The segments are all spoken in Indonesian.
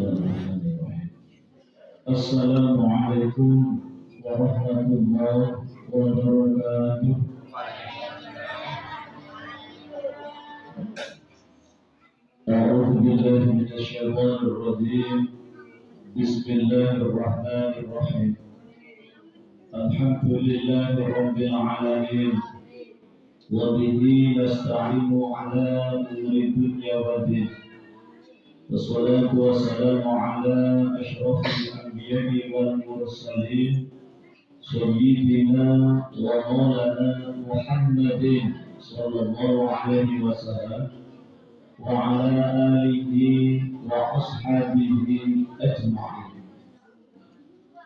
Bismillahirrahmanirrahim. Assalamualaikum warahmatullahi wabarakatuh. A'udzu billahi minasyaitonir rajim. Bismillahirrahmanirrahim. Alhamdulillahi rabbil alamin. Wa bihi nasta'inu ala umuri dunya waddin. Wassalatu wassalamu ala asyrafil anbiya'i wal mursalin sayyidina wa maulana Muhammadin sallallahu alaihi wasallam wa ala alihi wa ashabihi ajma'in.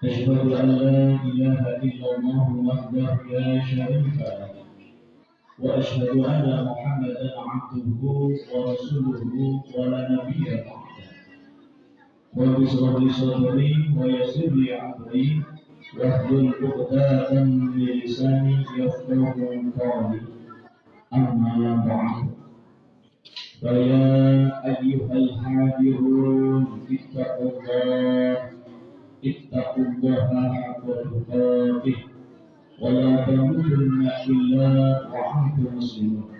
Asyhadu an la ilaha illallah wahdahu la syarika lah wa asyhadu anna Muhammadan abduhu wa rasuluhu wa la nabiyya ba'dahu. Rabbi shrah li sadri wa yassir li amri wahlul 'uqdatam min lisani yafqahu qawli. Amma ba'du. Ya ayyuhal hadirun ittaqullaha haqqa tuqatih wa la tamutunna illa wa antum muslimun.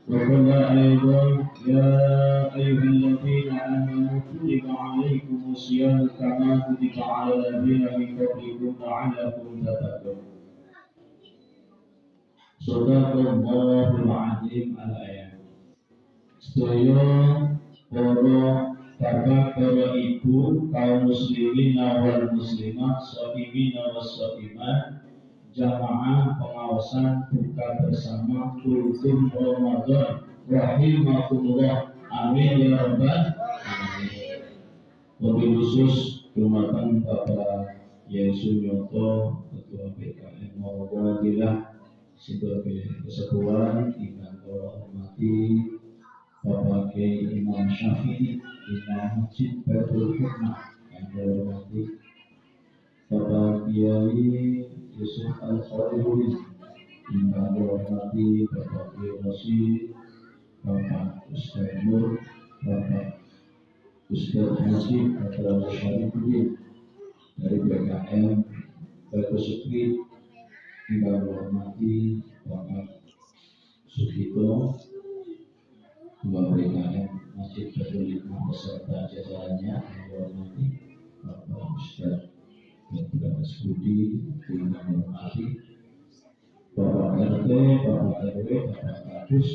Wa qala aydan ya ayyuhalladzina amanu kutiba alaykumus siyam kama kutiba 'alal ladzina min qablikum la'allakum tattaqun. Shadaqallahul 'azim. Al-ayat. Sedaya para bapak, para ibu, kaum muslimin wal muslimat, shaimin was shaimat, jamaah pengawasan buka bersama kultum Ramadan rahimakumullah, amin ya rabbal alamin. Wabil khusus Jumatan Bapak Yesus Nyoto, Ketua PKM Mawadilah sebagai kesekuan yang kami hormati Bapak Kiai Imam Syafi'i, Imam Masjid Baitul Hikmah yang dihormati Bapak Kiai Yusuf Al-Khalili, yang dihormati Bapak Kiai Rosi, Bapak Ustaz Nur, Bapak Ustaz Haji Abdul Syarifuddin dari PKM Baitul Sukri, yang dihormati Bapak Sukito, Ketua PKM Masjid Baitul Hikmah beserta jajarannya, yang dihormati Bapak Ustaz Dr. Budi, yang dihormati Bapak RT, Bapak RW, Bapak Kadus,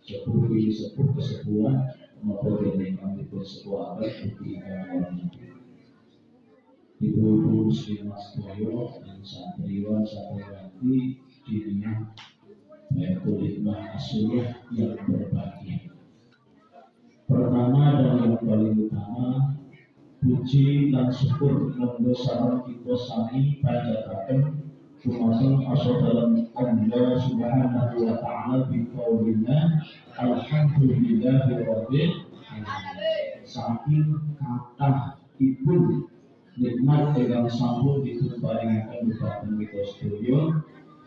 sepuh kesepuhan maupun yang kami bersepuh adat yang dihormati ibu-ibu muslimah sedoyo dan santriwan santriwati dirinya Baitul Hikmah Asyuriyah yang berbahagia. Pertama dan yang paling utama, puji dan syukur monggo sareng kita sami panjataken dumateng asadalan Allah Subhanahu wa taala bi qaulina alhamdulillahi rabbil alamin. Saking kathah ipun nikmat ingkang sampun diparingaken dumateng kita sedaya,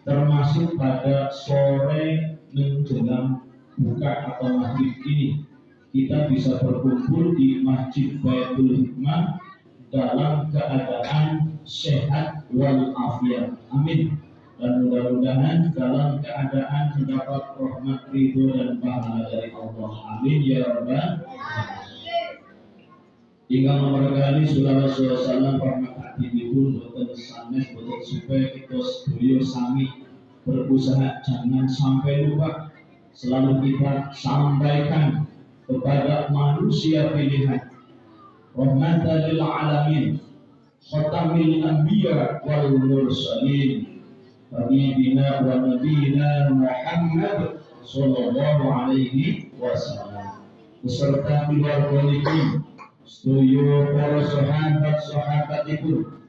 termasuk pada sore menjelang buka atau maghrib ini kita bisa berkumpul di Masjid Baitul Hikmah dalam keadaan sehat wal afiat. Amin. Dan mudah-mudahan dalam keadaan mendapat rahmat, ridho dan pahala dari Allah. Amin ya rabbal alamin. Hingga memberkati sallallahu alaihi wasallam rahmat hadimipun boten sanes boten supaya kita sedaya sami berusaha jangan sampai lupa, selalu kita sampaikan kepada manusia pilihan rahmatan lil alamin khatamil anbiya wal mursalin habibina wa nabiyina Muhammad sallallahu alaihi wasallam beserta keluarga setuju para sahabat-sahabatipun,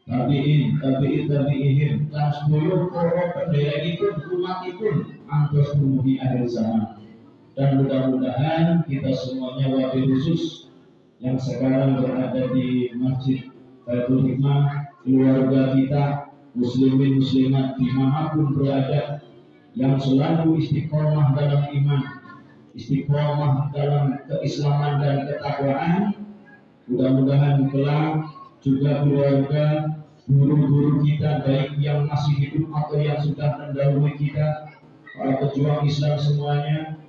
tabi'in, dan seluruh para pendahuluipun, umatipun antos dumugi akhir zaman. Dan mudah-mudahan kita semuanya, wabil khusus yang sekarang berada di Masjid Baitul Hikmah, keluarga kita, muslimin muslimat dimanapun berada, yang selalu istiqomah dalam iman, istiqomah dalam keislaman dan ketakwaan. Mudah-mudahan kelak juga keluarga, guru-guru kita baik yang masih hidup atau yang sudah mendahului kita, para pejuang Islam semuanya,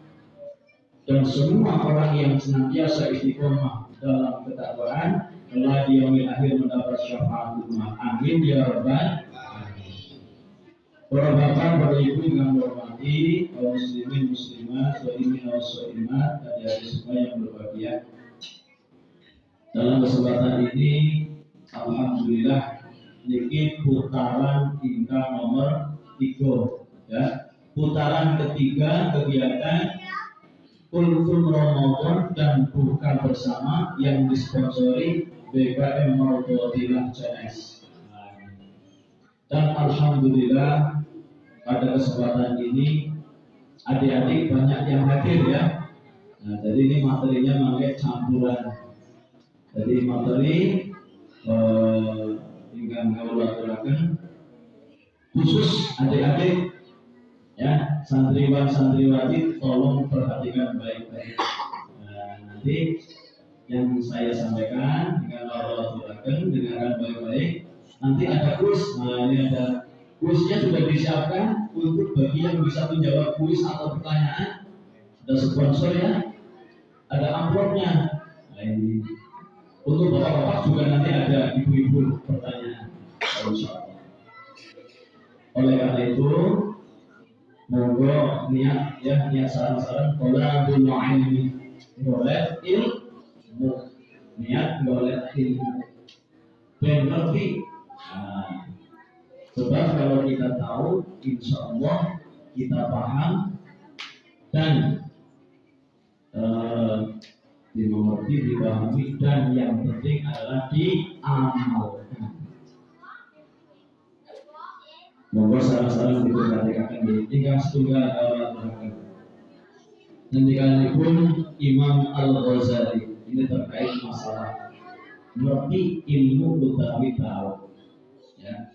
dan semua orang yang senantiasa istiqomah dalam ketakwaan, kelak di yaumil akhir mendapat syafaat umat. Amin ya rabbal alamin. Para bapak, para ibu yang hormati, kaum muslimin muslimat, sholimin wa sholimat, adik-adik semua yang berbahagia. Dalam kesempatan ini, alhamdulillah, niki putaran ingkang nomor 3, ya. Putaran ketiga kegiatan Kultum Ramadan dan buka bersama yang disponsori BKM Maudhu'illah CNS. Dan alhamdulillah pada kesempatan ini adik-adik banyak yang hadir, ya. Nah, jadi ini materinya pakai campuran. Jadi materi ingkang kula aturaken khusus adik-adik, ya, santriwan santriwati tolong perhatikan baik-baik. Nah, nanti yang saya sampaikan ingkang kula aturaken dengarkan baik-baik. Nanti ada kuis. Nah, ini ada kuisnya sudah disiapkan untuk bagi yang bisa menjawab kuis atau pertanyaan. Ada sponsor, ya. Ada amplopnya. Nah, ini untuk bapak-bapak juga nanti ada ibu-ibu pertanyaan. Insyaallah. Oleh karena itu, monggo niat, ya, niat saran-saran thalabul ilmi, golek ilmu, niat golek ilmu ben ngerti. Nah, sebab kalau kita tahu, insya Allah kita paham dan dimengerti, dipahami, dan yang penting adalah diamalkan. Monggo saran-saran diperhatikan di tinggal setunggal awal. Nantikanipun Imam Al-Ghazali ini terkait masalah ngerti ilmu utawi tahu, ya.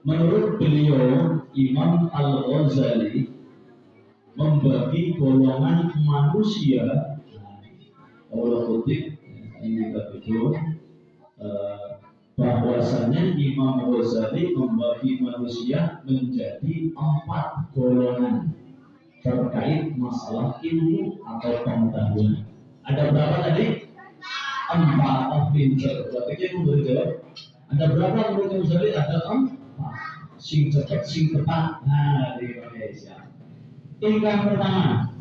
Menurut beliau Imam Al-Ghazali membagi golongan manusia, Allah kutip ini betul, bahwasanya Imam Ghazali membagi manusia menjadi 4 golongan terkait masalah ilmu atau pengetahuan. Ada berapa tadi? 4. Pinter. Berarti dia memberi jawab. Ada berapa menurut Imam Ghazali? Ada 4. Sing cepat, sing tepat. Nah, di Indonesia. Tingkat pertama,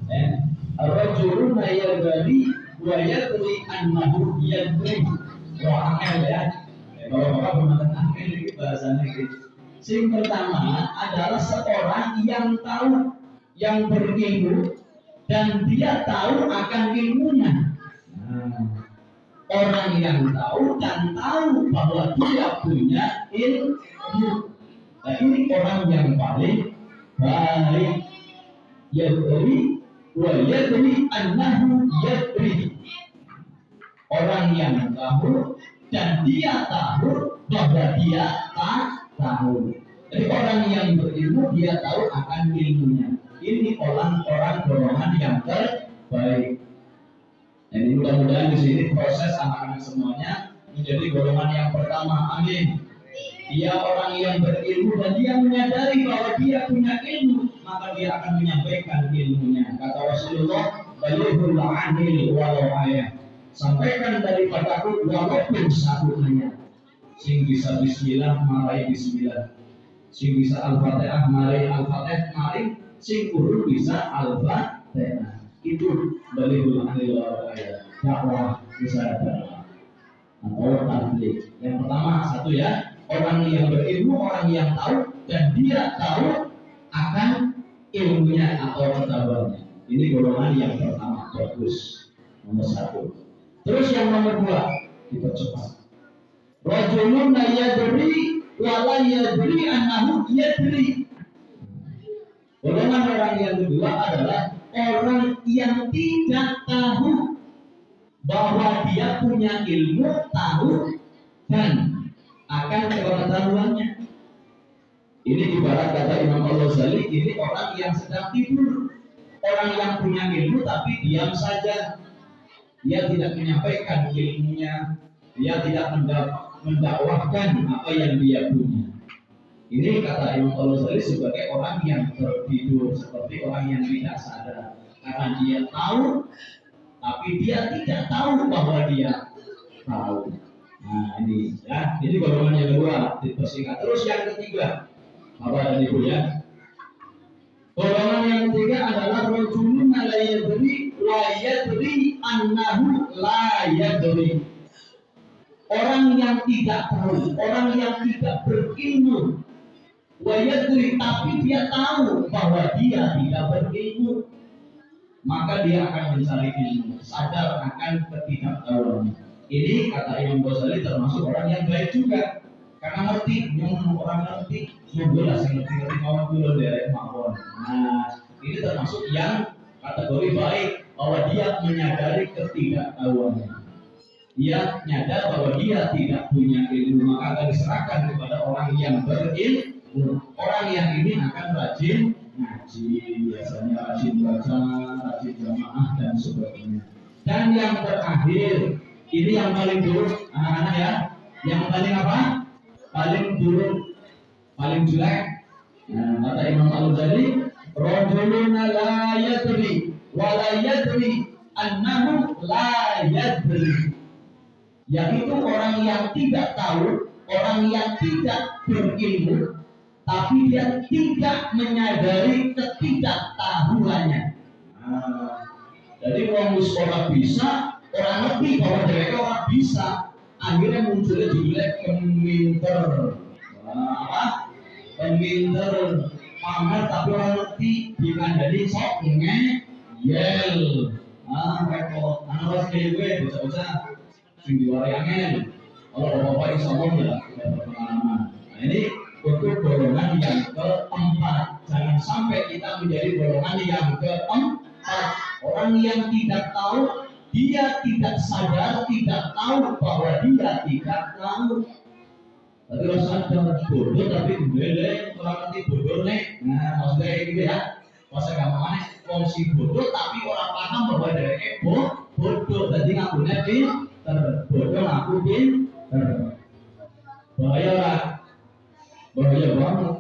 rajulun yadri wa yadri annahu yadri. Wah, angel, ya. Kalau bapak mengatakan angel ini bahasanya gitu. Sing pertama adalah seorang yang tahu, yang berilmu, dan dia tahu akan ilmunya. Orang yang tahu dan tahu bahwa dia punya ilmu. Nah, ini orang yang paling baik. Yadri wa yadri annahu yadri. Orang yang tahu dan dia tahu bahwa dia tak tahu. Jadi orang yang berilmu dia tahu akan ilmunya. Ini orang-orang golongan yang terbaik. Jadi mudah-mudahan di sini proses anak-anak semuanya menjadi golongan yang pertama. Amin. Dia orang yang berilmu dan dia menyadari bahwa dia punya ilmu, maka dia akan menyampaikan ilmunya. Kata Rasulullah, "Balighul anil walau ayat." Sampaikan daripadaku walaupun satu ayat. Sing bisa bismillah, marai bismillah. Sing bisa al-fatihah, marai al-fatihah, mari. Sing urut bisa al-fatihah. Itu balighul anil walau ayat. Dakwah kesadaran atau tabligh. Yang pertama satu, ya. Orang yang berilmu, orang yang tahu dan dia tahu akan ilmunya atau pengetahuannya. Ini golongan yang pertama, bagus, nomor 1. Terus yang nomor 2, kita cepat. Rajulun la yadri wa la yadri annahu yadri. Golongan orang yang kedua adalah orang yang tidak tahu bahwa dia punya ilmu, tahu dan akan pengetahuannya. Ini ibarat kata Imam Al-Ghazali, ini orang yang sedang tidur. orang yang punya ilmu tapi diam saja. Dia tidak menyampaikan ilmunya, dia tidak mendakwahkan apa yang dia punya. Ini kata Imam Al-Ghazali sebagai orang yang tertidur, seperti orang yang tidak sadar. Karena dia tahu, tapi dia tidak tahu bahwa dia tahu. Nah ini ya, ini golongan yang kedua dipersingkat. Terus yang ketiga, Bapak dan Ibu ya. Golongan yang ketiga adalah rajulun la yadri wa yadri annahu la yadri. Orang yang tidak tahu, orang yang tidak berilmu. Wa yadri, tapi dia tahu bahwa dia tidak berilmu. Maka dia akan mencari ilmu, sadar akan ketidaktahuannya. Ini kata Imam Ghazali termasuk orang yang baik juga. Karena ngerti, yang orang ngerti, membelas yang ngerti kawan dulu dari mawon. Nah, ini termasuk yang kategori baik, bahwa dia menyadari ketidaktahuannya. Dia nyadar bahwa dia tidak punya ilmu, maka akan diserahkan kepada orang yang berilmu. Orang yang ini akan rajin ngaji, biasanya rajin baca, rajin jamaah dan sebagainya. Dan yang terakhir, ini yang paling buruk anak-anak ya, yang paling apa? Paling buruk, paling jelek. Nah, kata Imam Al-Ghazali, rajulun la yadri wa la yadri annahu la yadri. Yaitu orang yang tidak tahu, orang yang tidak berilmu, tapi dia tidak menyadari ketidaktahuannya. Nah, jadi orang sekolah bisa, orang ngerti bahwa mereka orang bisa, akhirnya munculnya judulnya peminter. Apa? Peminter, pamer tapi orang ngerti, dikandani sok ngeyel. Repot. Anak gue bocah-bocah sing diwayangin. Kalau bapak insya Allah ya berpengalaman. Nah ini untuk golongan yang keempat. Jangan sampai kita menjadi golongan yang keempat. Orang yang tidak tahu, dia tidak sadar, tidak tahu bahwa dia tidak tahu. Tapi harus sadar bodoh tapi boleh orang nanti bodoh nih. Nah maksudnya kayak gitu ya. Masa gak mau aneh, kongsi bodoh tapi orang paham bahwa dia bodoh. Jadi ngakunya bodoh ngaku pinter. Bahaya lah, bahaya banget.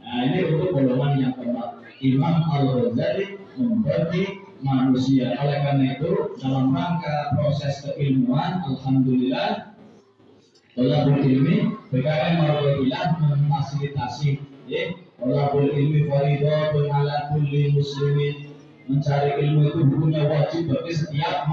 Nah ini untuk golongan yang keempat. Imam Al-Ghazali membagi manusia. Oleh karena itu dalam rangka proses keilmuan, alhamdulillah thalabul ilmi BKM Marwatilah memfasilitasi thalabul ilmi fardhu ala kulli muslimin. Mencari ilmu itu hukumnya wajib bagi setiap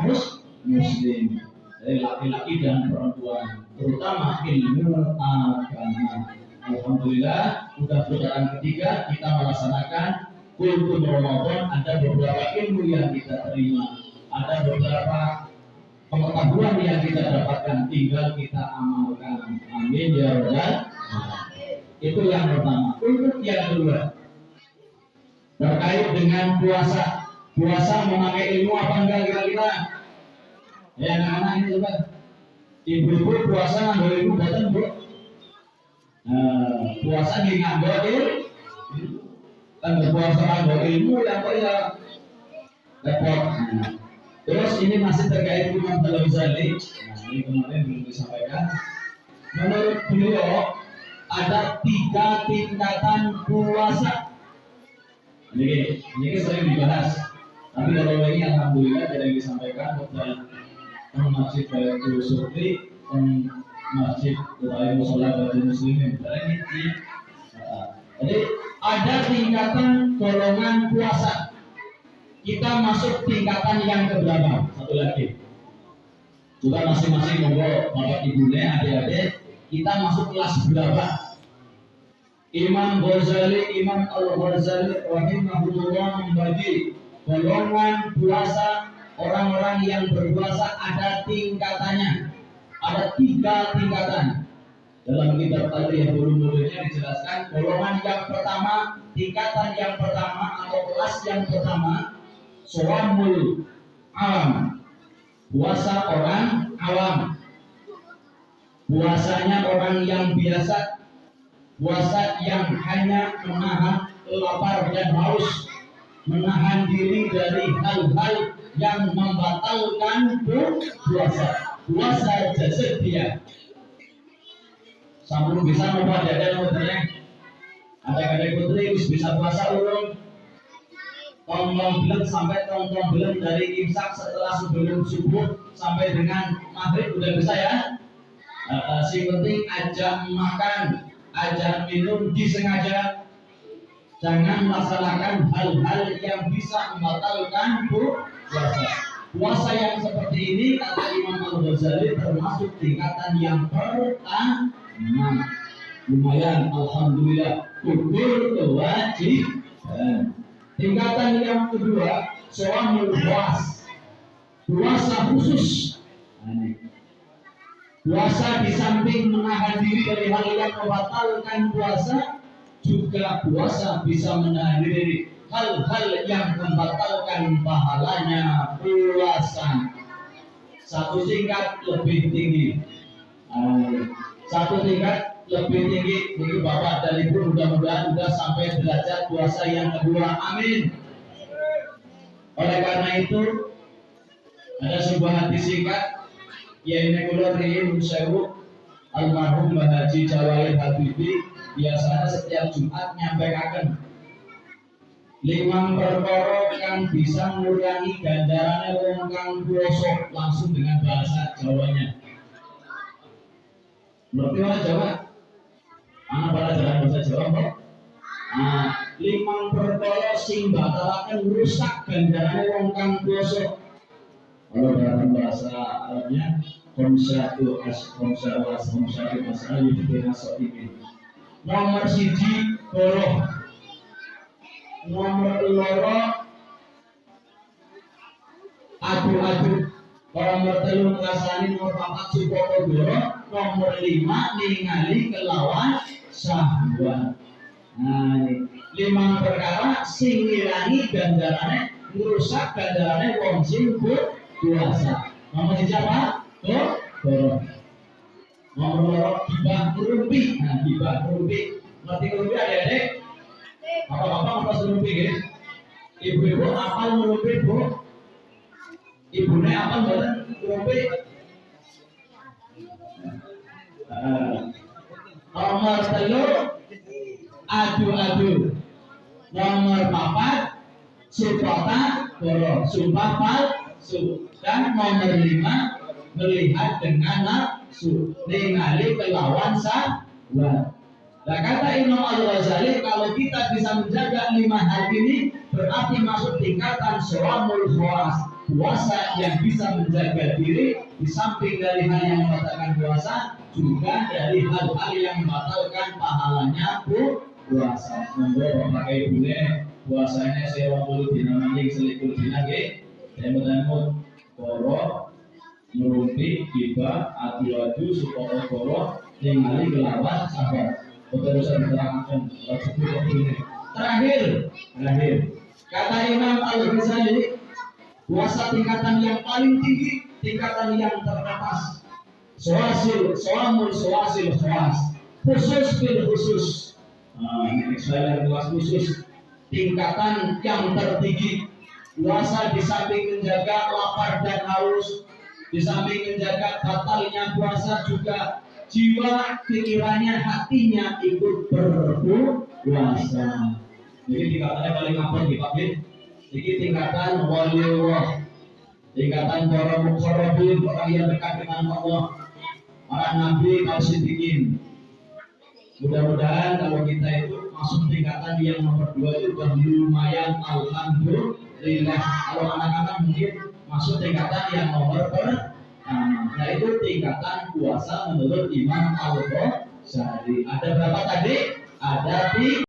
muslim, dari laki-laki dan perempuan, terutama ilmu agama. Alhamdulillah, sudah putaran ketiga kita melaksanakan kultum Ramadan. Ada beberapa ilmu yang kita terima, ada beberapa pengetahuan yang kita dapatkan, tinggal kita amalkan. Amin ya rabbal alamin. Itu yang pertama. Untuk yang kedua, terkait dengan puasa. Puasa memakai ilmu apa enggak kira-kira? Ya anak-anak ini coba. Ibu-ibu puasa ngambil ilmu datang bu. Puasa di ngambil ilmu. Kan berpuasa ngambil ilmu yang apa ya? Repot. Terus ini masih terkait Imam Al-Ghazali. Nah ini kemarin belum disampaikan. Menurut beliau ada 3 tingkatan puasa. Ini sering dibahas. Tapi kalau ini alhamdulillah tidak disampaikan dan masjid Baitul Sukri dan masjid Baitul Musola Baitul Muslimin. Jadi ada tingkatan golongan puasa. Kita masuk tingkatan yang keberapa? Satu lagi. Juga masing-masing monggo bapak ibunya adik-adik kita masuk kelas berapa? Imam Ghazali, Imam Al-Ghazali rahimahullah membagi golongan puasa, orang-orang yang berpuasa ada tingkatannya. Ada 3 tingkatan. Dalam kitab tadi yang dulu-dulunya dijelaskan golongan yang pertama, tingkatan yang pertama atau kelas yang pertama, shawamul awam. Puasa orang awam. Puasanya orang yang biasa. Puasa yang hanya menahan lapar dan haus. menahan diri dari hal-hal yang membatalkan puasa. Puasa jasad dia. Sampun bisa nopo ada modelnya. Ada putri bisa puasa urung. Tong bulan sampai tong bulan dari imsak setelah sebelum subuh sampai dengan maghrib udah bisa ya. Si penting ajak makan, ajak minum disengaja. Jangan melaksanakan hal-hal yang bisa membatalkan puasa. Puasa yang seperti ini kata Imam Al-Ghazali termasuk tingkatan yang pertama. Lumayan, alhamdulillah, kubur kewajiban. Tingkatan yang kedua, shaumul khawas, puasa khusus. Puasa di samping menahan diri dari hal yang membatalkan puasa, juga puasa bisa menahan diri hal-hal yang membatalkan pahalanya puasa. Satu tingkat lebih tinggi, satu tingkat lebih tinggi. Ini Bapak dan Ibu mudah-mudahan sudah sampai derajat puasa yang kedua. Amin. Oleh karena itu ada sebuah hadis singkat yang kula riyin sewu almarhum Mbah Haji Jawair Habibi biasanya setiap Jumat nyampaikan 5 perkara kang bisa ngurangi ganjarane wong kang puasa, langsung dengan bahasa Jawanya. Ngerti orang Jawa? Anak pelajaran bahasa Jawa kok. 5 perkara sing batalaken rusak ganjarane wong kang puasa. Kalau dalam bahasa Arabnya konsatu masalah ini. Nomor 1 koroh. Nomor 2 adu-adu. Nomor 3 ngrasani. Nomor 4 supaya goro. Nomor 5 ningali kelawan syahwat. 5 perkara sing ngilangi ganjarane ngrusak ganjarane wong sing puasa. Nomor 1 apa? Goro. Nomor 2 gibah ngerumpi. Gibah ngerumpi. Ngerti ngerumpi adik-adik? Bapak-bapak apa ngerumpi gitu? Ibu-ibu apa ngerumpi, Bu? Ibunya apa mboten ngerumpi? Nomor 3 adu-adu. Nomor 4 supata goro, sumpah palsu. Dan nomor 5 melihat dengan nafsu, ningali kelawan syahwat. Nah, kata Imam Al-Ghazali, kalau kita bisa menjaga 5 hal ini berarti masuk tingkatan shaumul khawas, puasa yang bisa menjaga diri di samping dari hal yang membatalkan puasa, juga dari hal-hal yang membatalkan pahalanya puasa. Monggo Bapak Ibu puasanya sewa mulut dina maning selipul dina nggih. Demut-demut koro ngerumpi gibah adu-adu supaya koro ningali kelawan syahwat. Terusan diterangkan terakhir kata Imam Al-Ghazali, puasa tingkatan yang paling tinggi, tingkatan yang teratas, shaumul khawas, khusus bil khusus. Ini saya kelas khusus, tingkatan yang tertinggi. Puasa di samping menjaga lapar dan haus, di samping menjaga batalnya puasa, juga jiwa, pikirannya, hatinya ikut berpuasa. Jadi tingkatannya paling apa nih Pak Bin? Ini tingkatan waliullah, tingkatan para muqarrabin, orang yang dekat dengan Allah, para nabi, kaum siddiqin. Mudah-mudahan kalau kita itu masuk tingkatan yang nomor 2 itu sudah lumayan, alhamdulillah. Kalau anak-anak mungkin masuk tingkatan yang nomor nah itu tingkatan puasa menurut Imam Al-Ghazali. Ada berapa tadi? Ada 3.